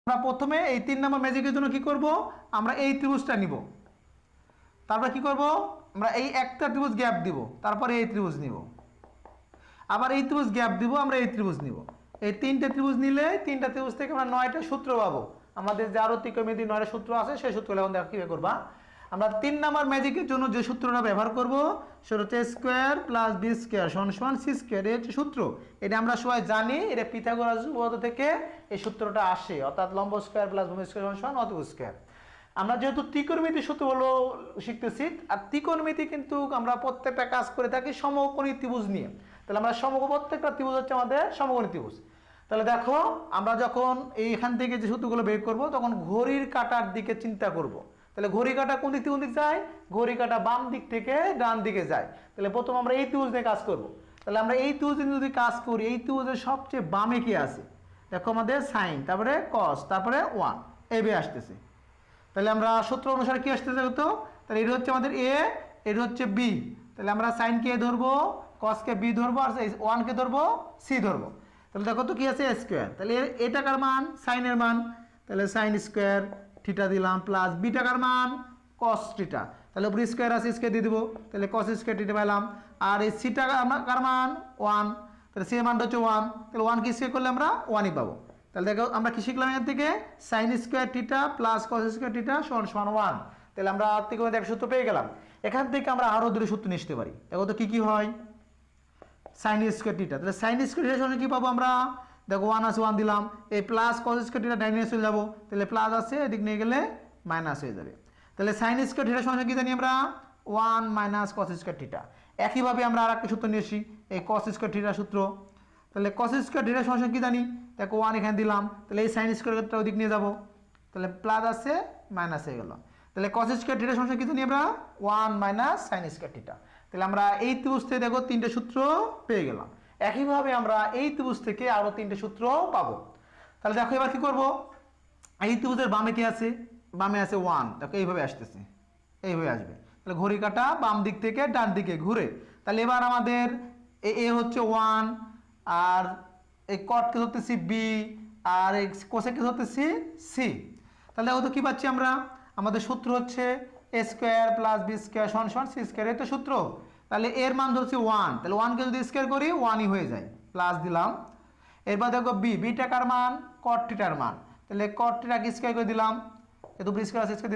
আমরা প্রথমে এই 3 নম্বর ম্যাজিকের জন্য কি করব, আমরা এই ত্রিভুজটা নিব, তারপর কি করব, আমরা এই একটা ত্রিভুজ গ্যাপ দিব, তারপরে এই ত্রিভুজ নিব, আবার এই ত্রিভুজ গ্যাপ দিব, আমরা এই ত্রিভুজ নিব। এই তিনটে ত্রিভুজ নিলে তিনটা ত্রিভুজ থেকে আমরা 9টা সূত্র পাবো। আমাদের যে আরো ত্রিকোণমিতির 9টা সূত্র আছে সেই সূত্রগুলো এখন দেখো কিভাবে করবা। আমরা 3 নম্বর ম্যাজিকের জন্য যে সূত্রটা ব্যবহার করব সেটা হচ্ছে স্কোয়ার প্লাস বি স্কোয়ার সমান সি স্কোয়ার, এর যে সূত্র এটা আমরা সবাই জানি, এটা পিথাগোরাস উপপাদ্য থেকে এই সূত্রটা আসে, অর্থাৎ লম্ব স্কোয়ার প্লাস ভূমি স্কোয়ার সমান অতিভুজ স্কোয়ার। আমরা যেহেতু ত্রিকোণমিতি সূত্রগুলো শিখতেছি, আর ত্রিকোণমিতি কিন্তু আমরা প্রত্যেকটা কাজ করে থাকি সমকোণী ত্রিভুজ নিয়ে। তাহলে আমরা প্রত্যেকটা ত্রিভুজ হচ্ছে আমাদের সমকোণী ত্রিভুজ। তাহলে দেখো আমরা যখন এইখান থেকে যে সূত্রগুলো বের করব তখন ঘড়ির কাঁটার দিকে চিন্তা করব। তাহলে ঘড়ি কাঁটা কোন দিক থেকে কোন দিক যায়, ঘড়ি কাঁটা বাম দিক থেকে ডান দিকে যায়। তাহলে প্রথম আমরা এই ত্রিভুজ নিয়ে কাজ করব। তাহলে আমরা এই ত্রিভুজ নিয়ে যদি কাজ করি, এই ত্রিভুজের সবচেয়ে বামে কি আছে দেখো, আমাদের সাইন, তারপরে কস, তারপরে 1 এভাবে আসতেছে। তাহলে আমরা সূত্র অনুসারে কি আসতেছে তো, তাহলে এটা হচ্ছে আমাদের এ, এটা হচ্ছে বি। তাহলে আমরা সাইনকে ধরবো, কসকে বি ধরবো, আর 1কে ধরবো, সি ধরবো। তাহলে দেখো তো কি আছে স্কোয়ার, তাহলে এ টাকার মান সাইনের মান, তাহলে সাইন স্কোয়ার থিটা দিলাম প্লাস বি টাকার মান কস থিটা, তাহলে উপরে স্কোয়ার আছে স্কোয়ার দিয়ে দেবো, তাহলে কস স্কোয়ার থিটা পেলাম। আর এই সি টাকার মান 1, তাহলে সি এর মানটা হচ্ছে 1, তাহলে 1 কে স্কোয়ার করলে আমরা 1ই পাবো। তাহলে দেখো আমরা কি শিখলাম এর থেকে, sine square theta plus cos square theta সমান 1। তাহলে আমরা ত্রিকোণমিতির একটা সূত্র পেয়ে গেলাম। এখান থেকে আমরা আরো দুটো সূত্র নিতে পারি। দেখো তো কি কি হয়, সাইন স্কোয়ার থিটা, তাহলে সাইন স্কোয়ার থিটার সঙ্গে কি পাবো আমরা, দেখো 1 আছে 1 দিলাম, এই প্লাস কস স্কোয়ার থিটা ডাইনে চলে যাবো, তাহলে প্লাস আছে এদিক নিয়ে গেলে মাইনাস হয়ে যাবে। তাহলে সাইন স্কোয়ার থিটার সঙ্গে কি জানি আমরা 1 মাইনাস কস স্কোয়ার থিটা। একইভাবে আমরা আর একটা সূত্র নিয়ে আসি, এই কস স্কোয়ার থিটার সূত্র। তাহলে কস স্কোয়ার থিটার সঙ্গে কি জানি, দেখো 1 এখানে দিলাম, তাহলে এই সাইন স্কোয়ারটা ওদিক নিয়ে যাবো, তাহলে প্লাস আছে মাইনাস হয়ে গেল। তাহলে কস স্কোয়ার থিটার সঙ্গে কি জানি আমরা 1 মাইনাস সাইন স্কোয়ার থিটা। তাহলে আমরা এই ত্রিভুজ থেকে দেখো 3টে সূত্র পেয়ে গেলাম। একইভাবে আমরা এই ত্রিভুজ থেকে আরো 3টে সূত্র পাবো। তাহলে দেখো এবার কি করব, এই ত্রিভুজের বামে কি আছে, বামে আছে 1, দেখো এইভাবে আসতেছে, এইভাবে আসবে। তাহলে ঘড়ি কাঁটা বাম দিক থেকে ডান দিকে ঘুরে। তাহলে এবার আমাদের এ হচ্ছে 1, আর এই কটকে ধরতেছি বি, আর এই কোসেককে ধরতেছি সি। তাহলে দেখো তো কি পাচ্ছি আমরা, আমাদের সূত্র হচ্ছে এ স্কোয়ার প্লাস বি স্কোয়ার সমান সি স্কোয়ার, এই তো সূত্র। তাহলে এর মান ধরছি 1, তাহলে 1কে যদি স্কোয়ার করি 1ই হয়ে যায়, প্লাস দিলাম। এরপর দেখো বি টাকার মান কট থিটার মান, তাহলে কট থিটাকে স্কোয়ার করে দিলাম, যেহেতু স্কোয়ার আছে স্কোয়ার